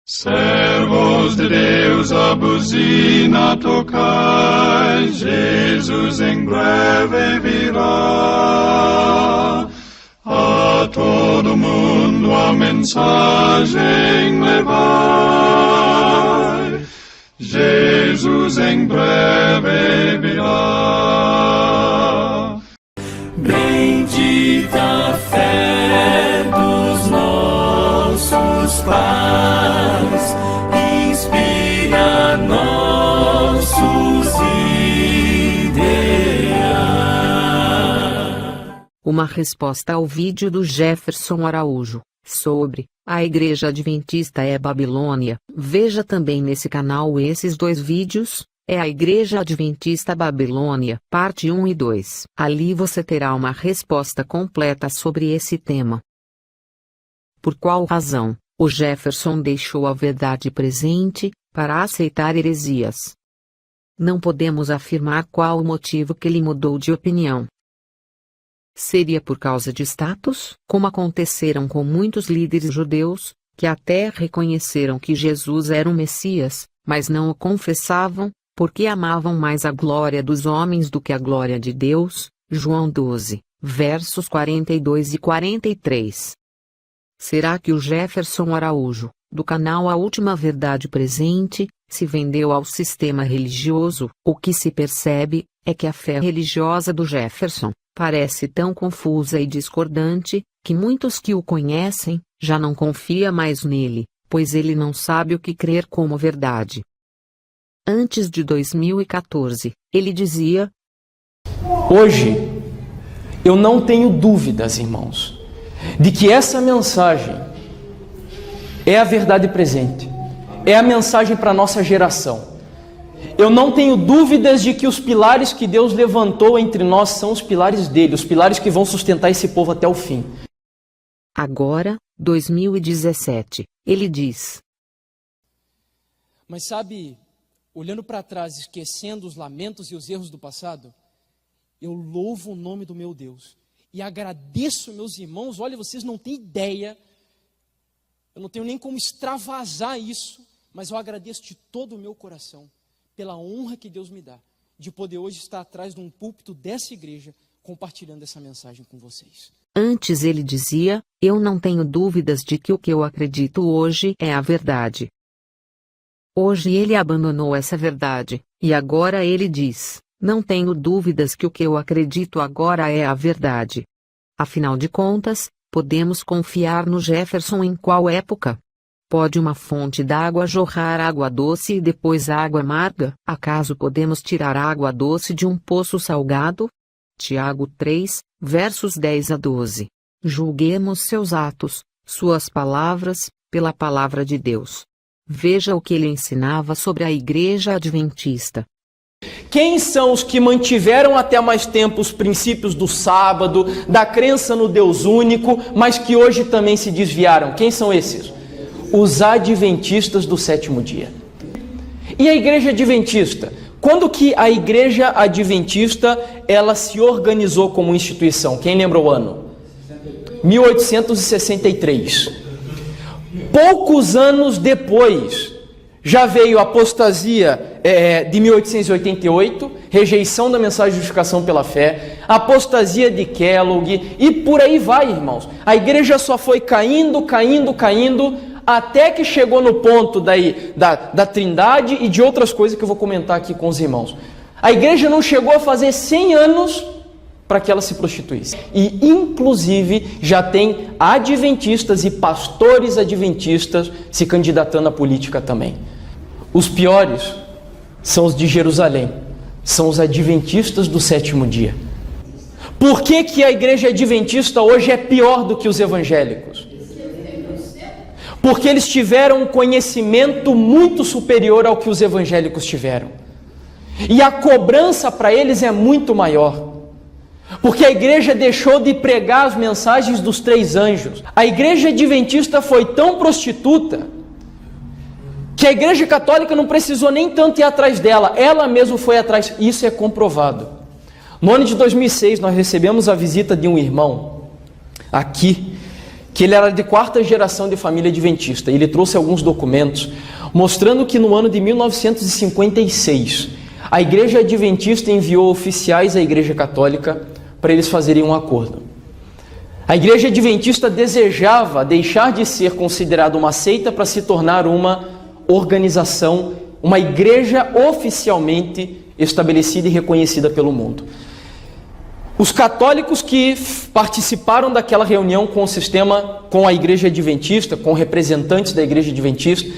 Servos de Deus, a buzina tocai, Jesus em breve virá. A todo mundo a mensagem levai, Jesus em breve virá. Bendita a fé dos nossos pais, inspira nossos ideais. Uma resposta ao vídeo do Jefferson Araújo, sobre a Igreja Adventista é Babilônia. Veja também nesse canal esses dois vídeos. É a Igreja Adventista Babilônia, parte 1 e 2. Ali você terá uma resposta completa sobre esse tema. Por qual razão o Jefferson deixou a verdade presente para aceitar heresias? Não podemos afirmar qual o motivo que ele mudou de opinião. Seria por causa de status, como aconteceram com muitos líderes judeus, que até reconheceram que Jesus era o Messias, mas não o confessavam, porque amavam mais a glória dos homens do que a glória de Deus. João 12, versos 42 e 43. Será que o Jefferson Araújo, do canal A Última Verdade Presente, se vendeu ao sistema religioso? O que se percebe é que a fé religiosa do Jefferson parece tão confusa e discordante, que muitos que o conhecem já não confiam mais nele, pois ele não sabe o que crer como verdade. Antes de 2014, ele dizia: hoje, eu não tenho dúvidas, irmãos, de que essa mensagem é a verdade presente, é a mensagem para a nossa geração. Eu não tenho dúvidas de que os pilares que Deus levantou entre nós são os pilares dele, os pilares que vão sustentar esse povo até o fim. Agora, 2017, ele diz: mas sabe, olhando para trás, esquecendo os lamentos e os erros do passado, eu louvo o nome do meu Deus e agradeço meus irmãos. Olha, vocês não têm ideia, eu não tenho nem como extravasar isso, mas eu agradeço de todo o meu coração pela honra que Deus me dá de poder hoje estar atrás de um púlpito dessa igreja compartilhando essa mensagem com vocês. Antes ele dizia: eu não tenho dúvidas de que o que eu acredito hoje é a verdade. Hoje ele abandonou essa verdade, e agora ele diz: não tenho dúvidas que o que eu acredito agora é a verdade. Afinal de contas, podemos confiar no Jefferson em qual época? Pode uma fonte d'água jorrar água doce e depois água amarga? Acaso podemos tirar água doce de um poço salgado? Tiago 3, versos 10 a 12. Julguemos seus atos, suas palavras, pela palavra de Deus. Veja o que ele ensinava sobre a Igreja Adventista. Quem são os que mantiveram até mais tempo os princípios do sábado, da crença no Deus único, mas que hoje também se desviaram? Quem são esses? Os adventistas do sétimo dia. E a Igreja Adventista? Quando que a Igreja Adventista ela se organizou como instituição? Quem lembra o ano? 1863. Poucos anos depois, já veio a apostasia de 1888, rejeição da mensagem de justificação pela fé, a apostasia de Kellogg, e por aí vai, irmãos. A igreja só foi caindo, até que chegou no ponto da Trindade e de outras coisas que eu vou comentar aqui com os irmãos. A igreja não chegou a fazer 100 anos para que ela se prostituísse. E, inclusive, já tem adventistas e pastores adventistas se candidatando à política também. Os piores são os de Jerusalém, são os adventistas do sétimo dia. Por que que a igreja adventista hoje é pior do que os evangélicos? Porque eles tiveram um conhecimento muito superior ao que os evangélicos tiveram. E a cobrança para eles é muito maior. Porque a igreja deixou de pregar as mensagens dos 3 anjos. A igreja adventista foi tão prostituta que a igreja católica não precisou nem tanto ir atrás dela, ela mesma foi atrás. Isso é comprovado. No ano de 2006 nós recebemos a visita de um irmão aqui, que ele era de 4ª geração de família adventista. Ele trouxe alguns documentos mostrando que no ano de 1956, a Igreja Adventista enviou oficiais à Igreja Católica para eles fazerem um acordo. A Igreja Adventista desejava deixar de ser considerada uma seita para se tornar uma organização, uma igreja oficialmente estabelecida e reconhecida pelo mundo. Os católicos que participaram daquela reunião com o sistema, com a Igreja Adventista, com representantes da Igreja Adventista,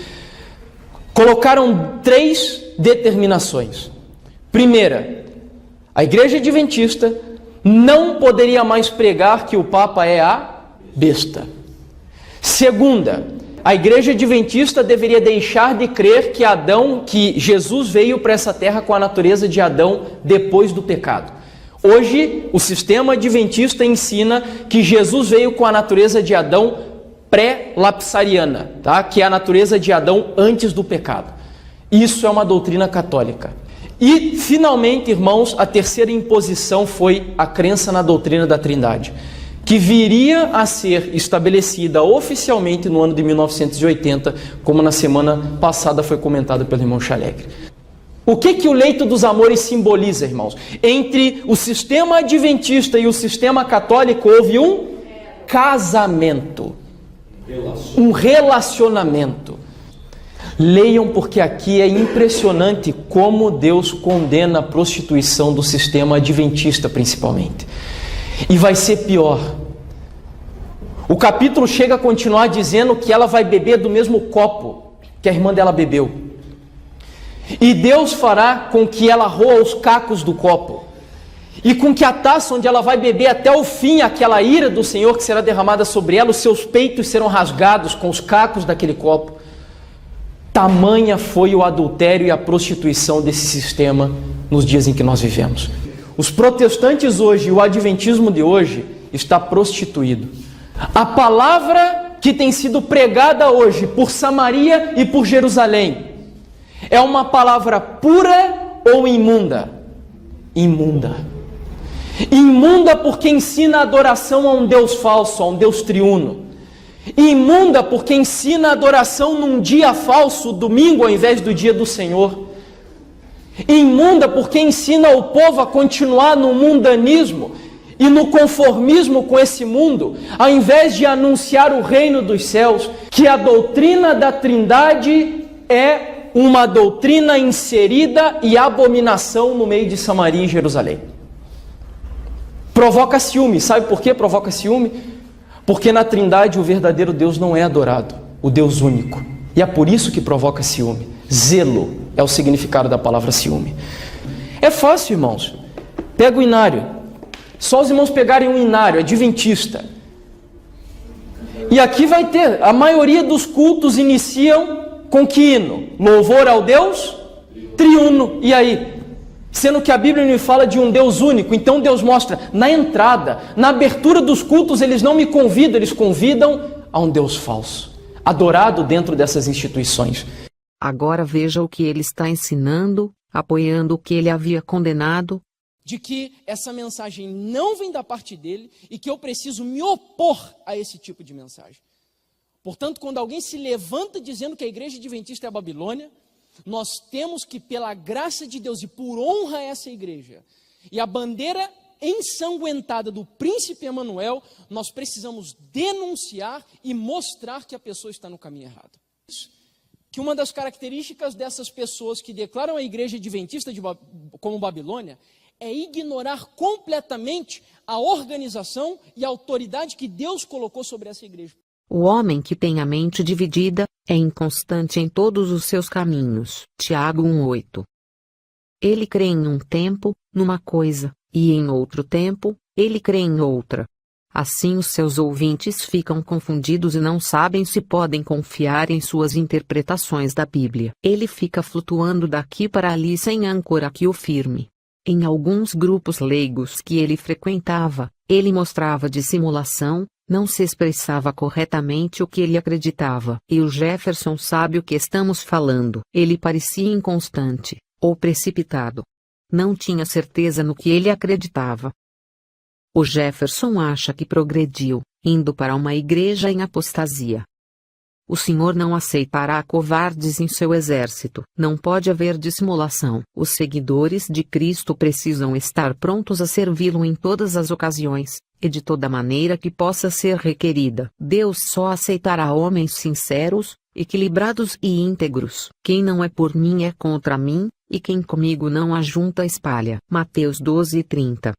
colocaram 3 determinações. Primeira, a Igreja Adventista não poderia mais pregar que o Papa é a besta. Segunda, a Igreja Adventista deveria deixar de crer que Jesus veio para essa terra com a natureza de Adão depois do pecado. Hoje, o sistema adventista ensina que Jesus veio com a natureza de Adão pré-lapsariana, tá? Que é a natureza de Adão antes do pecado. Isso é uma doutrina católica. E, finalmente, irmãos, a terceira imposição foi a crença na doutrina da Trindade, que viria a ser estabelecida oficialmente no ano de 1980, como na semana passada foi comentado pelo irmão Chalegre. O que o leito dos amores simboliza, irmãos? Entre o sistema adventista e o sistema católico houve um casamento, um relacionamento. Leiam, porque aqui é impressionante como Deus condena a prostituição do sistema adventista, principalmente. E vai ser pior. O capítulo chega a continuar dizendo que ela vai beber do mesmo copo que a irmã dela bebeu. E Deus fará com que ela roa os cacos do copo, e com que a taça onde ela vai beber até o fim, aquela ira do Senhor que será derramada sobre ela, os seus peitos serão rasgados com os cacos daquele copo. Tamanha foi o adultério e a prostituição desse sistema nos dias em que nós vivemos. Os protestantes hoje, o adventismo de hoje, está prostituído. A palavra que tem sido pregada hoje por Samaria e por Jerusalém é uma palavra pura ou imunda? Imunda. Imunda porque ensina a adoração a um Deus falso, a um Deus triuno. Imunda porque ensina a adoração num dia falso, domingo ao invés do dia do Senhor. Imunda porque ensina o povo a continuar no mundanismo e no conformismo com esse mundo, ao invés de anunciar o reino dos céus, que a doutrina da Trindade é uma doutrina inserida e abominação no meio de Samaria e Jerusalém. Provoca ciúme. Sabe por que provoca ciúme? Porque na Trindade o verdadeiro Deus não é adorado, o Deus único. E é por isso que provoca ciúme. Zelo é o significado da palavra ciúme. É fácil, irmãos. Pega o inário. Só os irmãos pegarem um inário adventista. E aqui vai ter, a maioria dos cultos iniciam com que hino? Louvor ao Deus triuno. E aí? Sendo que a Bíblia me fala de um Deus único, então Deus mostra na entrada, na abertura dos cultos, eles não me convidam, eles convidam a um Deus falso, adorado dentro dessas instituições. Agora veja o que ele está ensinando, apoiando o que ele havia condenado. De que essa mensagem não vem da parte dele e que eu preciso me opor a esse tipo de mensagem. Portanto, quando alguém se levanta dizendo que a Igreja Adventista é a Babilônia, nós temos que, pela graça de Deus e por honra a essa igreja, e a bandeira ensanguentada do príncipe Emanuel, nós precisamos denunciar e mostrar que a pessoa está no caminho errado. Que uma das características dessas pessoas que declaram a Igreja Adventista como Babilônia é ignorar completamente a organização e a autoridade que Deus colocou sobre essa igreja. O homem que tem a mente dividida é inconstante em todos os seus caminhos. Tiago 1:8. Ele crê em um tempo, numa coisa, e em outro tempo, ele crê em outra. Assim os seus ouvintes ficam confundidos e não sabem se podem confiar em suas interpretações da Bíblia. Ele fica flutuando daqui para ali sem âncora que o firme. Em alguns grupos leigos que ele frequentava, ele mostrava dissimulação, não se expressava corretamente o que ele acreditava. E o Jefferson sabe o que estamos falando. Ele parecia inconstante, ou precipitado. Não tinha certeza no que ele acreditava. O Jefferson acha que progrediu, indo para uma igreja em apostasia. O Senhor não aceitará covardes em seu exército. Não pode haver dissimulação. Os seguidores de Cristo precisam estar prontos a servi-lo em todas as ocasiões, e de toda maneira que possa ser requerida. Deus só aceitará homens sinceros, equilibrados e íntegros. Quem não é por mim é contra mim, e quem comigo não ajunta espalha. Mateus 12:30.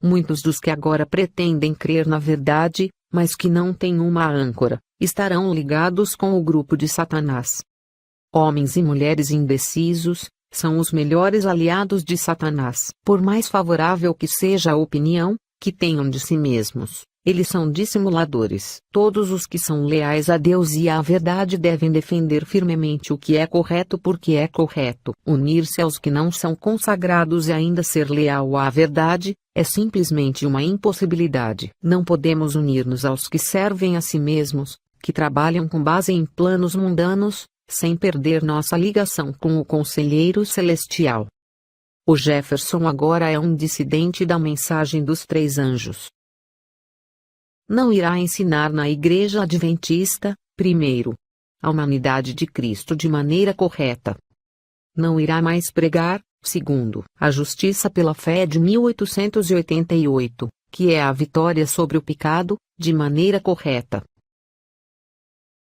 Muitos dos que agora pretendem crer na verdade, mas que não têm uma âncora, estarão ligados com o grupo de Satanás. Homens e mulheres indecisos são os melhores aliados de Satanás. Por mais favorável que seja a opinião que tenham de si mesmos, eles são dissimuladores. Todos os que são leais a Deus e à verdade devem defender firmemente o que é correto porque é correto. Unir-se aos que não são consagrados e ainda ser leal à verdade é simplesmente uma impossibilidade. Não podemos unir-nos aos que servem a si mesmos, que trabalham com base em planos mundanos, sem perder nossa ligação com o Conselheiro Celestial. O Jefferson agora é um dissidente da mensagem dos 3 anjos. Não irá ensinar na Igreja Adventista, primeiro, a humanidade de Cristo de maneira correta. Não irá mais pregar, segundo, a justiça pela fé de 1888, que é a vitória sobre o pecado, de maneira correta.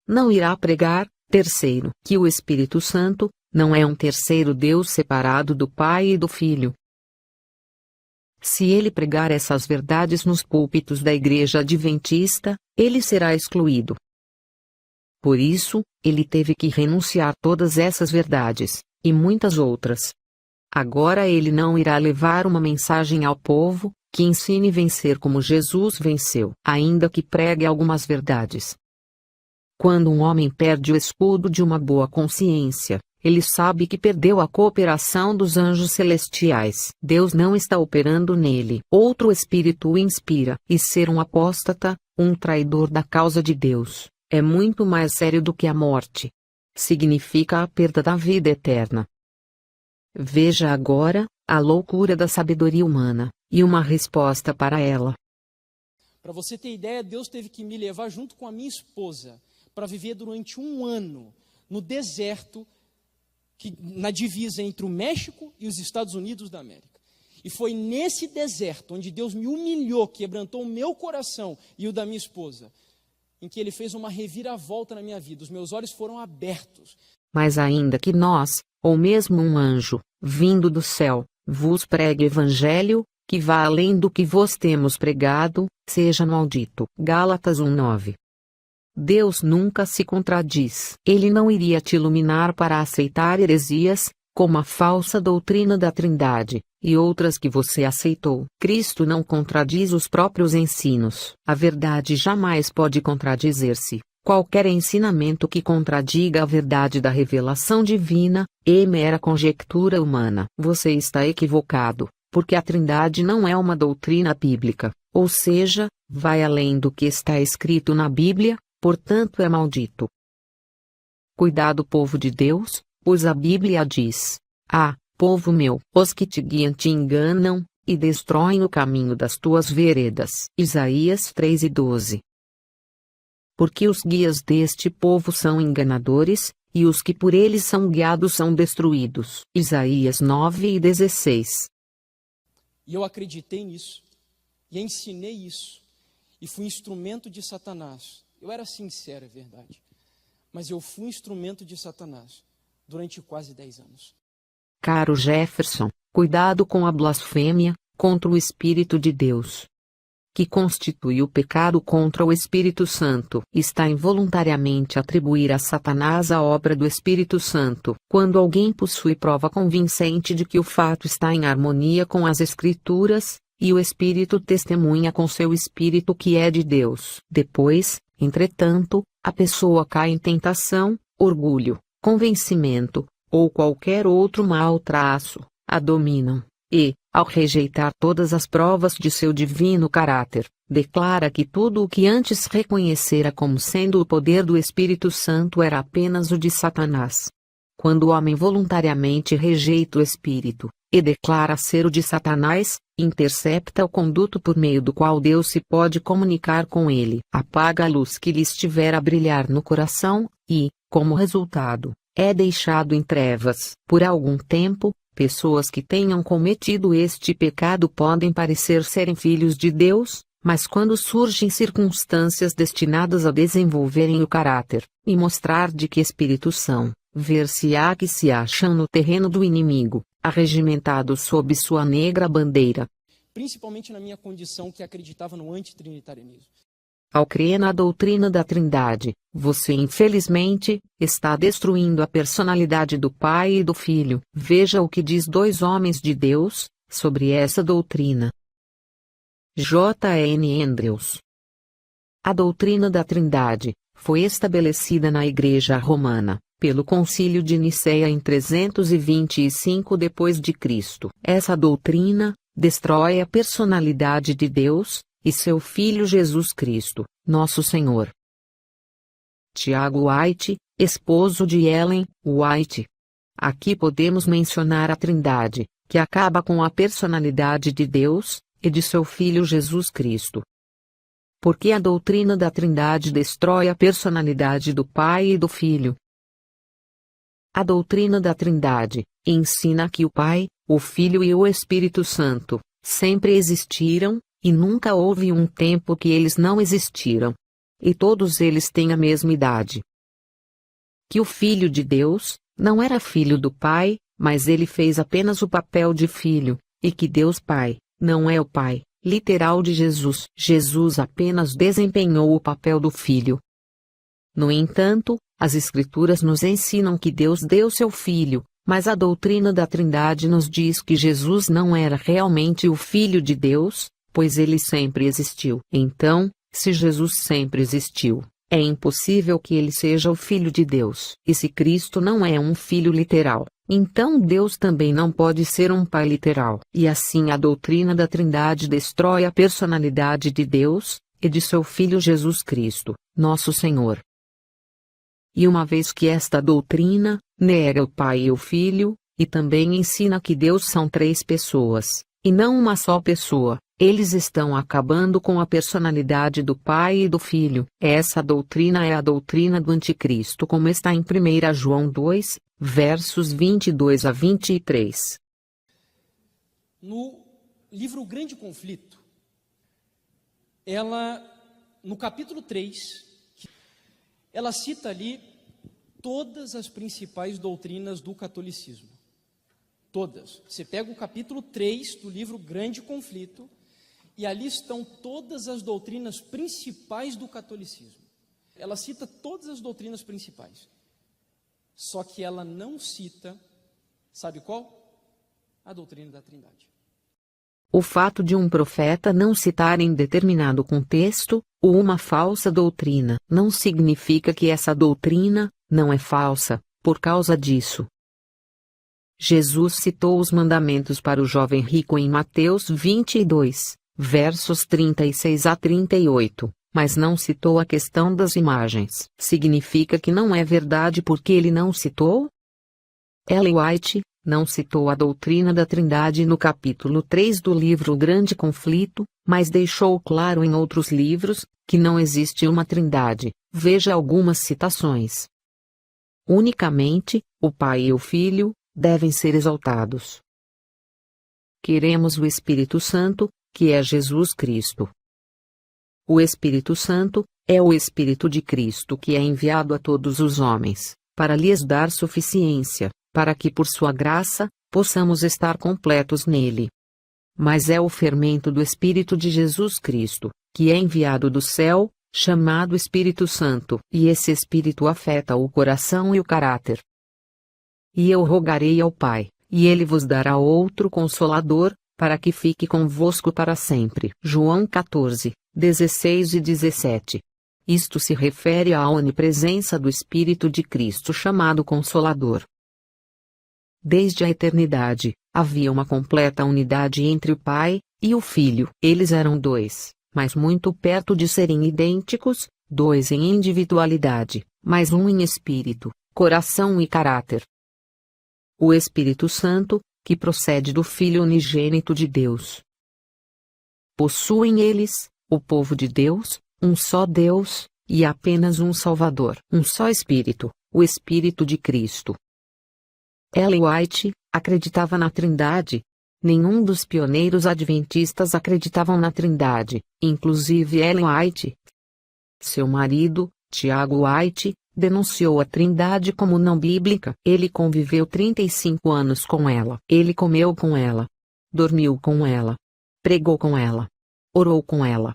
Não irá pregar, terceiro, que o Espírito Santo não é um terceiro Deus separado do Pai e do Filho. Se ele pregar essas verdades nos púlpitos da Igreja Adventista, ele será excluído. Por isso, ele teve que renunciar todas essas verdades, e muitas outras. Agora ele não irá levar uma mensagem ao povo, que ensine vencer como Jesus venceu, ainda que pregue algumas verdades. Quando um homem perde o escudo de uma boa consciência, ele sabe que perdeu a cooperação dos anjos celestiais. Deus não está operando nele. Outro espírito o inspira. E ser um apóstata, um traidor da causa de Deus, é muito mais sério do que a morte. Significa a perda da vida eterna. Veja agora a loucura da sabedoria humana, e uma resposta para ela. Para você ter ideia, Deus teve que me levar junto com a minha esposa para viver durante 1 ano no deserto, na divisa entre o México e os Estados Unidos da América. E foi nesse deserto onde Deus me humilhou, quebrantou o meu coração e o da minha esposa, em que Ele fez uma reviravolta na minha vida. Os meus olhos foram abertos. Mas ainda que nós, ou mesmo um anjo, vindo do céu, vos pregue evangelho, que vá além do que vos temos pregado, seja maldito. Gálatas 1:9. Deus nunca se contradiz. Ele não iria te iluminar para aceitar heresias, como a falsa doutrina da Trindade, e outras que você aceitou. Cristo não contradiz os próprios ensinos. A verdade jamais pode contradizer-se. Qualquer ensinamento que contradiga a verdade da revelação divina, é mera conjectura humana. Você está equivocado, porque a Trindade não é uma doutrina bíblica, ou seja, vai além do que está escrito na Bíblia, portanto é maldito. Cuidado, povo de Deus, pois a Bíblia diz: Ah, povo meu, os que te guiam te enganam, e destroem o caminho das tuas veredas. Isaías 3:12. Porque os guias deste povo são enganadores, e os que por eles são guiados são destruídos. Isaías 9:16. E eu acreditei nisso, e ensinei isso, e fui instrumento de Satanás. Eu era sincero, é verdade, mas eu fui instrumento de Satanás durante quase 10 anos. Caro Jefferson, cuidado com a blasfêmia contra o Espírito de Deus, que constitui o pecado contra o Espírito Santo. Está involuntariamente atribuir a Satanás a obra do Espírito Santo. Quando alguém possui prova convincente de que o fato está em harmonia com as Escrituras, e o Espírito testemunha com seu Espírito que é de Deus. Depois, entretanto, a pessoa cai em tentação, orgulho, convencimento, ou qualquer outro mau traço, a dominam, e, ao rejeitar todas as provas de seu divino caráter, declara que tudo o que antes reconhecera como sendo o poder do Espírito Santo era apenas o de Satanás. Quando o homem voluntariamente rejeita o Espírito, e declara ser o de Satanás, intercepta o conduto por meio do qual Deus se pode comunicar com ele, apaga a luz que lhe estiver a brilhar no coração, e, como resultado, é deixado em trevas. Por algum tempo, pessoas que tenham cometido este pecado podem parecer serem filhos de Deus, mas quando surgem circunstâncias destinadas a desenvolverem o caráter, e mostrar de que espírito são, ver-se-á que se acham no terreno do inimigo, arregimentados sob sua negra bandeira. Principalmente na minha condição que acreditava no antitrinitarianismo. Ao crer na doutrina da Trindade, você infelizmente está destruindo a personalidade do Pai e do Filho. Veja o que diz dois homens de Deus sobre essa doutrina. J. N. Andrews. A doutrina da Trindade foi estabelecida na Igreja Romana pelo Concílio de Nicéia em 325 d.C. Essa doutrina destrói a personalidade de Deus e seu Filho Jesus Cristo, nosso Senhor. Tiago White, esposo de Ellen White. Aqui podemos mencionar a Trindade, que acaba com a personalidade de Deus e de seu Filho Jesus Cristo. Porque a doutrina da Trindade destrói a personalidade do Pai e do Filho. A doutrina da Trindade ensina que o Pai, o Filho e o Espírito Santo sempre existiram, e nunca houve um tempo que eles não existiram. E todos eles têm a mesma idade. Que o Filho de Deus não era filho do Pai, mas ele fez apenas o papel de filho, e que Deus Pai não é o Pai literal de Jesus. Jesus apenas desempenhou o papel do Filho. No entanto, as Escrituras nos ensinam que Deus deu seu Filho, mas a doutrina da Trindade nos diz que Jesus não era realmente o Filho de Deus, pois ele sempre existiu. Então, se Jesus sempre existiu, é impossível que ele seja o Filho de Deus. E se Cristo não é um filho literal, então Deus também não pode ser um Pai literal. E assim a doutrina da Trindade destrói a personalidade de Deus e de seu Filho Jesus Cristo, nosso Senhor. E uma vez que esta doutrina nega o Pai e o Filho, e também ensina que Deus são três pessoas, e não uma só pessoa, eles estão acabando com a personalidade do Pai e do Filho. Essa doutrina é a doutrina do Anticristo, como está em 1 João 2, versos 22 a 23. No livro O Grande Conflito, no capítulo 3, ela cita ali todas as principais doutrinas do catolicismo. Todas. Você pega o capítulo 3 do livro Grande Conflito, e ali estão todas as doutrinas principais do catolicismo. Ela cita todas as doutrinas principais. Só que ela não cita, sabe qual? A doutrina da Trindade. O fato de um profeta não citar em determinado contexto, ou uma falsa doutrina, não significa que essa doutrina não é falsa, por causa disso. Jesus citou os mandamentos para o jovem rico em Mateus 22, versos 36 a 38, mas não citou a questão das imagens. Significa que não é verdade porque ele não citou? Ellen White não citou a doutrina da Trindade no capítulo 3 do livro O Grande Conflito, mas deixou claro em outros livros que não existe uma Trindade. Veja algumas citações. Unicamente, o Pai e o Filho devem ser exaltados. Queremos o Espírito Santo, que é Jesus Cristo. O Espírito Santo é o Espírito de Cristo que é enviado a todos os homens, para lhes dar suficiência, para que por sua graça, possamos estar completos nele. Mas é o fermento do Espírito de Jesus Cristo, que é enviado do céu, chamado Espírito Santo, e esse Espírito afeta o coração e o caráter. E eu rogarei ao Pai, e ele vos dará outro Consolador, para que fique convosco para sempre. João 14, 16 e 17. Isto se refere à onipresença do Espírito de Cristo chamado Consolador. Desde a eternidade, havia uma completa unidade entre o Pai e o Filho. Eles eram dois, mas muito perto de serem idênticos, dois em individualidade, mas um em espírito, coração e caráter. O Espírito Santo que procede do Filho unigênito de Deus. Possuem eles, o povo de Deus, um só Deus, e apenas um Salvador, um só Espírito, o Espírito de Cristo. Ellen White acreditava na Trindade. Nenhum dos pioneiros adventistas acreditavam na Trindade, inclusive Ellen White. Seu marido, Tiago White, denunciou a Trindade como não bíblica. Ele conviveu 35 anos com ela. Ele comeu com ela, dormiu com ela, pregou com ela, orou com ela,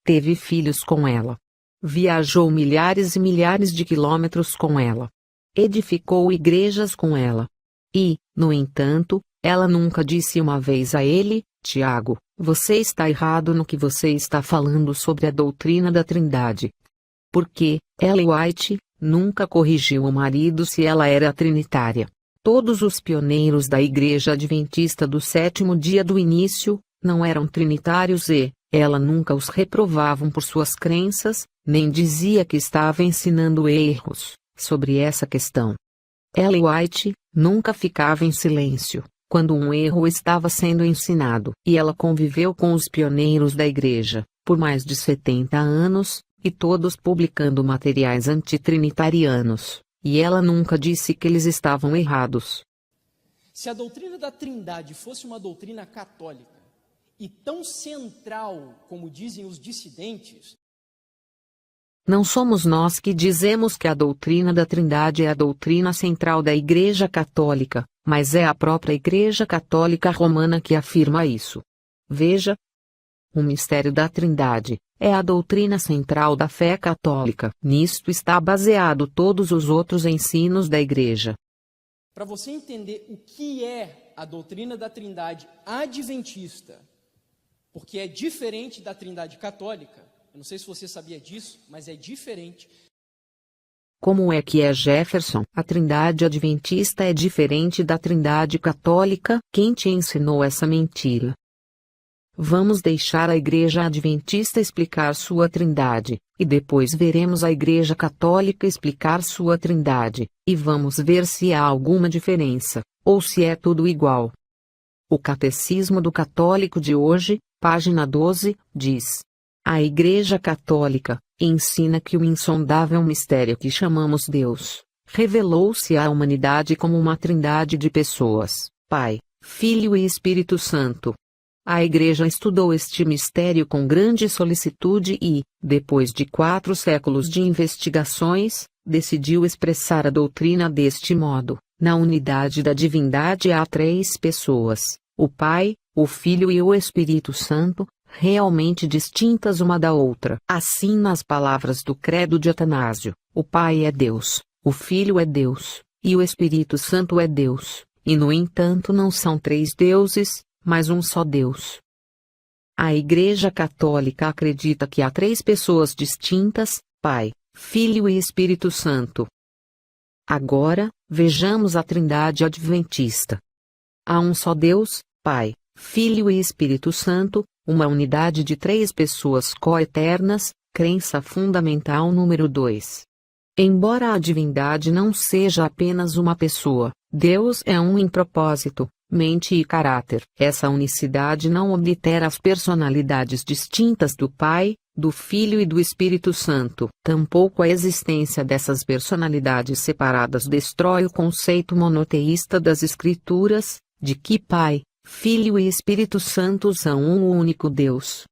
teve filhos com ela, viajou milhares e milhares de quilômetros com ela, edificou igrejas com ela. E, no entanto, ela nunca disse uma vez a ele: Tiago, você está errado no que você está falando sobre a doutrina da Trindade. Porque Ellen White nunca corrigiu o marido se ela era trinitária. Todos os pioneiros da Igreja Adventista do Sétimo Dia do início não eram trinitários e ela nunca os reprovavam por suas crenças, nem dizia que estava ensinando erros sobre essa questão. Ellen White nunca ficava em silêncio quando um erro estava sendo ensinado, e ela conviveu com os pioneiros da igreja por mais de 70 anos, e todos publicando materiais antitrinitarianos, e ela nunca disse que eles estavam errados. Se a doutrina da Trindade fosse uma doutrina católica e tão central como dizem os dissidentes, não somos nós que dizemos que a doutrina da Trindade é a doutrina central da Igreja Católica, mas é a própria Igreja Católica Romana que afirma isso. Veja, o mistério da Trindade é a doutrina central da fé católica. Nisto está baseado todos os outros ensinos da Igreja. para você entender o que é a doutrina da Trindade adventista, porque é diferente da Trindade católica. Eu não sei se você sabia disso, mas é diferente. Como é que é, Jefferson? A Trindade adventista é diferente da Trindade católica? Quem te ensinou essa mentira? Vamos deixar a Igreja Adventista explicar sua Trindade, e depois veremos a Igreja Católica explicar sua Trindade, e vamos ver se há alguma diferença, ou se é tudo igual. O Catecismo do Católico de hoje, página 12, diz: a Igreja Católica ensina que o insondável mistério que chamamos Deus revelou-se à humanidade como uma trindade de pessoas, Pai, Filho e Espírito Santo. A Igreja estudou este mistério com grande solicitude e, depois de 4 séculos de investigações, decidiu expressar a doutrina deste modo: na unidade da divindade há 3 pessoas, o Pai, o Filho e o Espírito Santo, realmente distintas uma da outra. Assim, nas palavras do Credo de Atanásio, o Pai é Deus, o Filho é Deus, e o Espírito Santo é Deus, e no entanto não são 3 deuses, mas um só Deus. A Igreja Católica acredita que há 3 pessoas distintas, Pai, Filho e Espírito Santo. Agora, vejamos a Trindade Adventista. Há um só Deus, Pai, Filho e Espírito Santo, uma unidade de 3 pessoas coeternas, crença fundamental número 2. Embora a divindade não seja apenas uma pessoa, Deus é um em propósito, mente e caráter. Essa unicidade não oblitera as personalidades distintas do Pai, do Filho e do Espírito Santo. Tampouco a existência dessas personalidades separadas destrói o conceito monoteísta das Escrituras, de que Pai, Filho e Espírito Santo são um único Deus.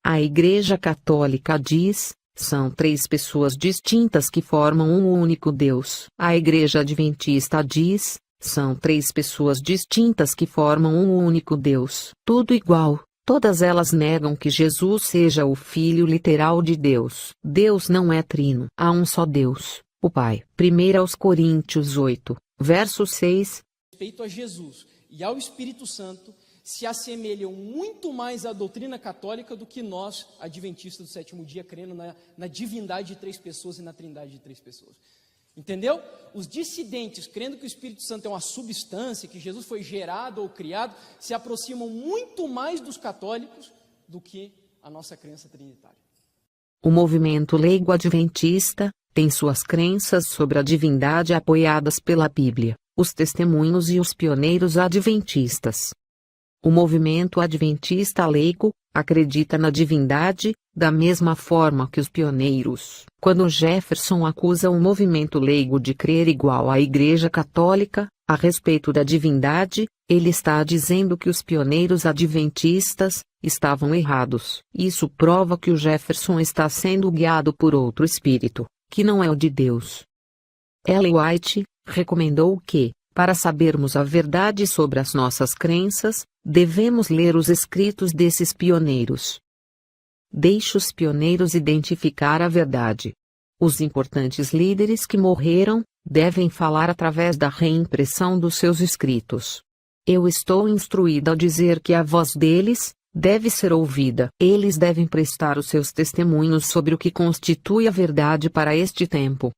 A Igreja Católica diz: são 3 pessoas distintas que formam um único Deus. A Igreja Adventista diz: são 3 pessoas distintas que formam um único Deus. Tudo igual, todas elas negam que Jesus seja o Filho literal de Deus. Deus não é trino. Há um só Deus, o Pai. 1 Coríntios 8, verso 6. Respeito a Jesus e ao Espírito Santo, se assemelham muito mais à doutrina católica do que nós, adventistas do sétimo dia, crendo na divindade de 3 pessoas e na trindade de 3 pessoas. Entendeu? Os dissidentes, crendo que o Espírito Santo é uma substância, que Jesus foi gerado ou criado, se aproximam muito mais dos católicos do que a nossa crença trinitária. O movimento leigo adventista tem suas crenças sobre a divindade apoiadas pela Bíblia. os testemunhos e os pioneiros adventistas. O movimento adventista laico acredita na divindade, da mesma forma que os pioneiros. Quando Jefferson acusa o movimento leigo de crer igual à Igreja Católica, a respeito da divindade, ele está dizendo que os pioneiros adventistas estavam errados. Isso prova que o Jefferson está sendo guiado por outro espírito, que não é o de Deus. Ellen White recomendou que, para sabermos a verdade sobre as nossas crenças, devemos ler os escritos desses pioneiros. Deixe os pioneiros identificar a verdade. Os importantes líderes que morreram devem falar através da reimpressão dos seus escritos. Eu estou instruída a dizer que a voz deles deve ser ouvida. Eles devem prestar os seus testemunhos sobre o que constitui a verdade para este tempo.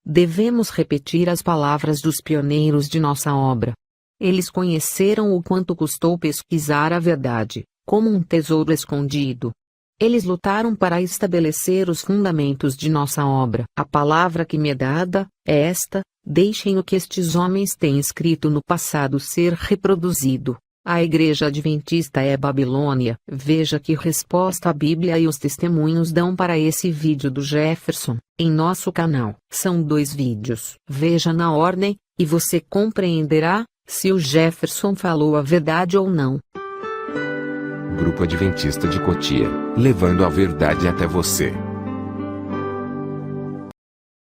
Devemos repetir as palavras dos pioneiros de nossa obra. Eles conheceram o quanto custou pesquisar a verdade, como um tesouro escondido. Eles lutaram para estabelecer os fundamentos de nossa obra. A palavra que me é dada é esta: deixem o que estes homens têm escrito no passado ser reproduzido. A Igreja Adventista é Babilônia. Veja que resposta a Bíblia e os testemunhos dão para esse vídeo do Jefferson, em nosso canal. São 2 vídeos. Veja na ordem, e você compreenderá se o Jefferson falou a verdade ou não. Grupo Adventista de Cotia, levando a verdade até você.